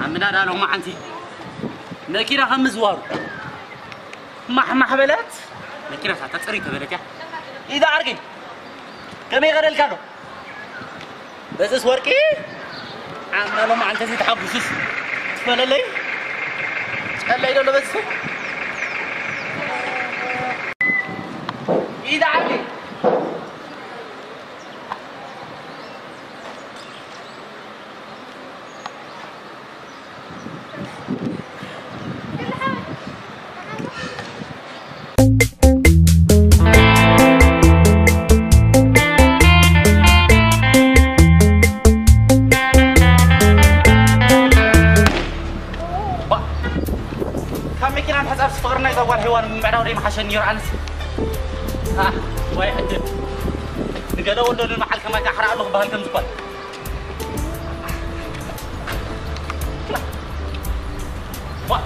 عمنا لهم عنتي ماكينة خمس وارو ما حبلات ماكينة ساعة تصري تبلتها إذا عرقين كم يغير الكانو بس اسوركي عمنا لهم عنتي تحبسوس تفعل لي قال لي لو بس إذا عرقين من بعد وري محشن يرعنس ها واي حد نقدر ولو المحل كما كحرق له بهالكم زقال وا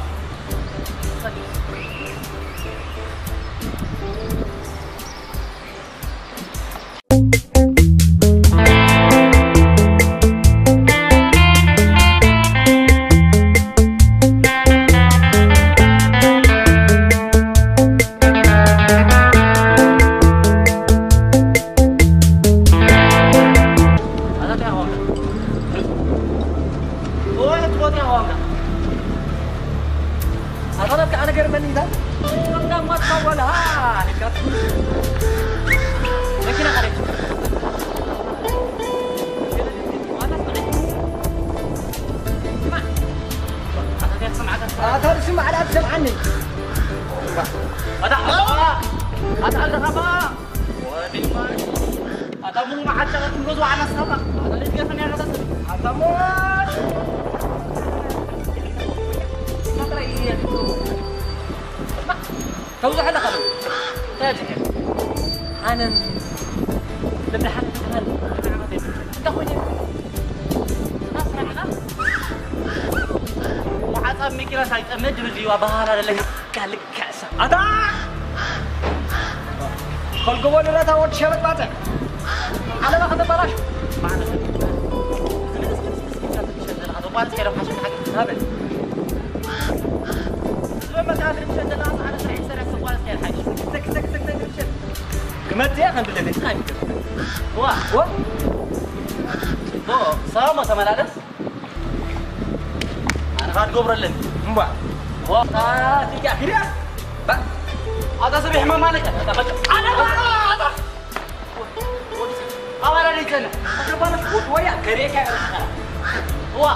توزع هذا خلو تاجي أنا لما حنا أنت خوي نصر عنا وحسب ميكلا سايت أمد باللي وبهار اللي قال لك كأس أدا كل قبول لا تود شبت باتع على ما خد براش معنا هذا بالك كلام حشد حق هذا لما تعرف مشد الأرض على سريع سريع سوالف كير حاجة تك تك تك تك مشد كملت يا أخي بالله تخايف وا صامة تملالس أنا خاد قبر اللي مبا وا تيجي أخيرا هذا سبيح ما مالك هذا بقى أنا أولا ريتنا أقربنا ويا كريكا وا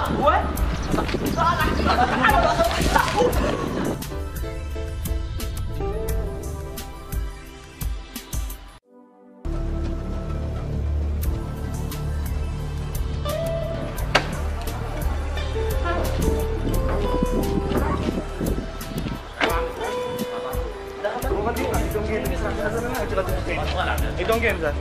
Don't game that.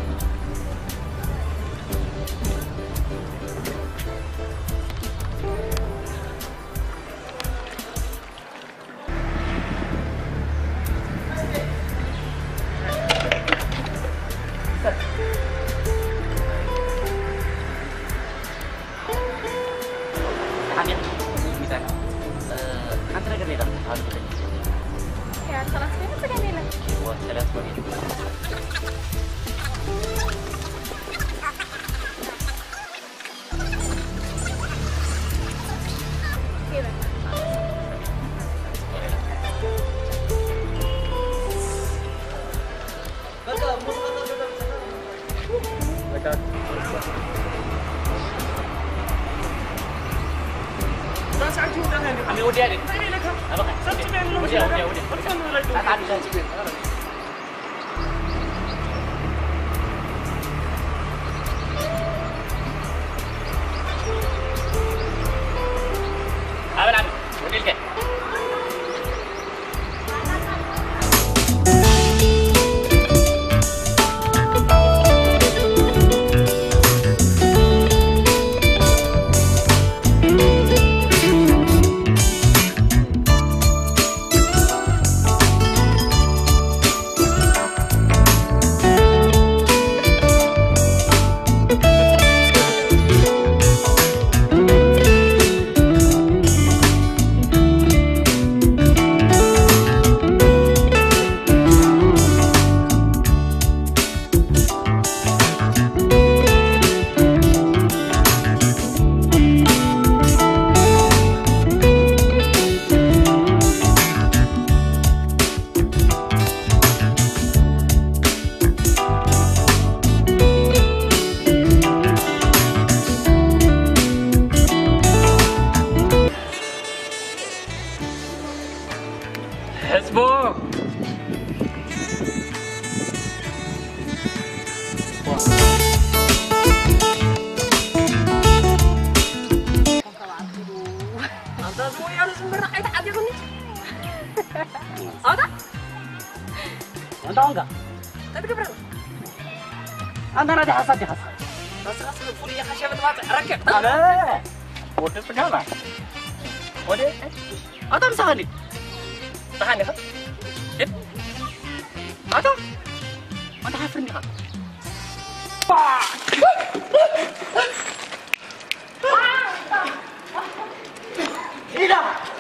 لازم ويا لازم برا حد يغني هذا أنت عنك تقبل أنا نادي حسد حسد بس خلاص الفولية خشبة ما ركب أنا ودي سجانا ودي أنت مسهلي تهاني خد هذا أنت حفرني هذا إيه ده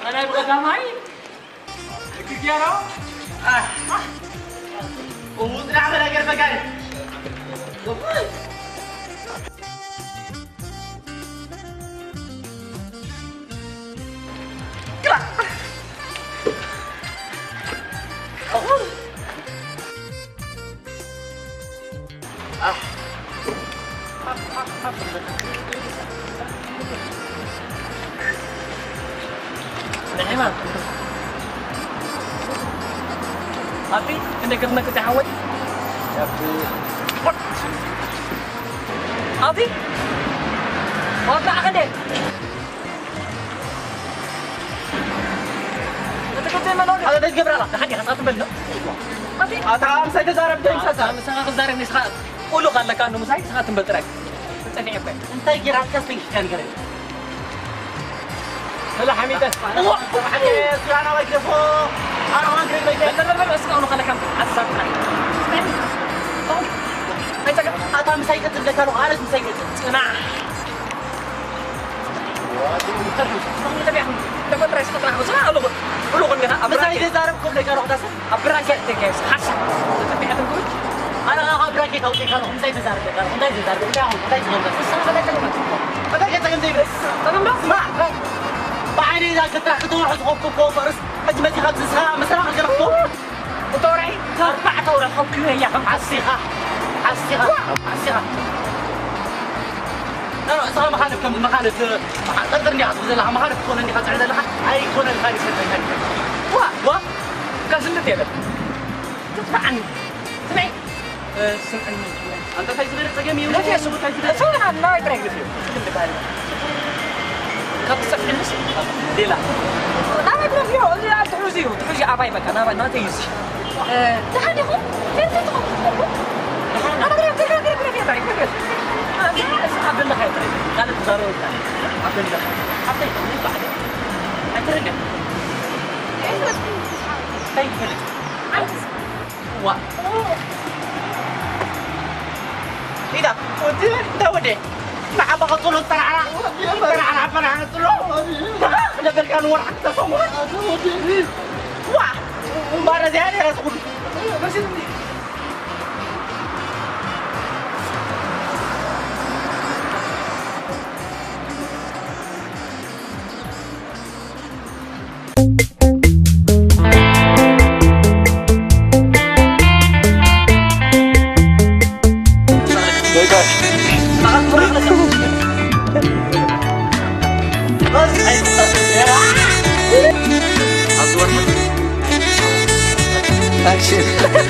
أنا أبغى كماي كيف يا رو ومدري أعمل أجر مكاني نعم tapi kena kena ketahuan tapi oh tak akan deh kata mana هذا ده جبر الله هذه خاصة منه tapi أتعام سيد زارب ده إنسان مسا خزارة نسخة قولوا قال لك أنه مساعد سخة تنبترك تاني أبدا أنت يجرا كاستنج كان قريب هلا حميدة الله حديث أنا وقفه أنا ما أقدر بيجي لا بس كانوا خلك كم عصر أتعام سيد تبدأ أنا مسيد أنا تبي تبغى ترى سكتنا aku salah lu kan kena مسيد زارب كم لك أروح دسم abraket guys hasan tapi ada gue أنا أبرك كده وكي كانوا مسيد زارب كانوا مسيد زارب كانوا مسيد زارب sana kata هذا كده كم ديبس ما بعدين إذا كنت راح تروح تخوف كوفرس أجمل خمس ساعة مثلا أقدر أخطب وطوري 4 طورة حكي هي عالصيغة عالصيغة أنا صار مخالف كم مخالف قدرني أحط زي لها مخالف كون إني قاعد لها أي كون الخالف وا كاسم تيلا تسمعني سمعي سمعني أنت تجري تجمي لا فيها سبوت تجري سويها ما يبرك فيه خبصك الناس دي لا أنا أقول فيه اللي تحوزي أباي مكان أنا ما تيجي تهاني هو فين تدخل أنا قريب عبد الله خير قال تزاروا عبد الله حتى يكمل بعد أترجع طيب فلت وا إذا ودي مع بقول ترى أنا لا بالكان ورا حتى صمود وا مرة زيادة رسول بس Action.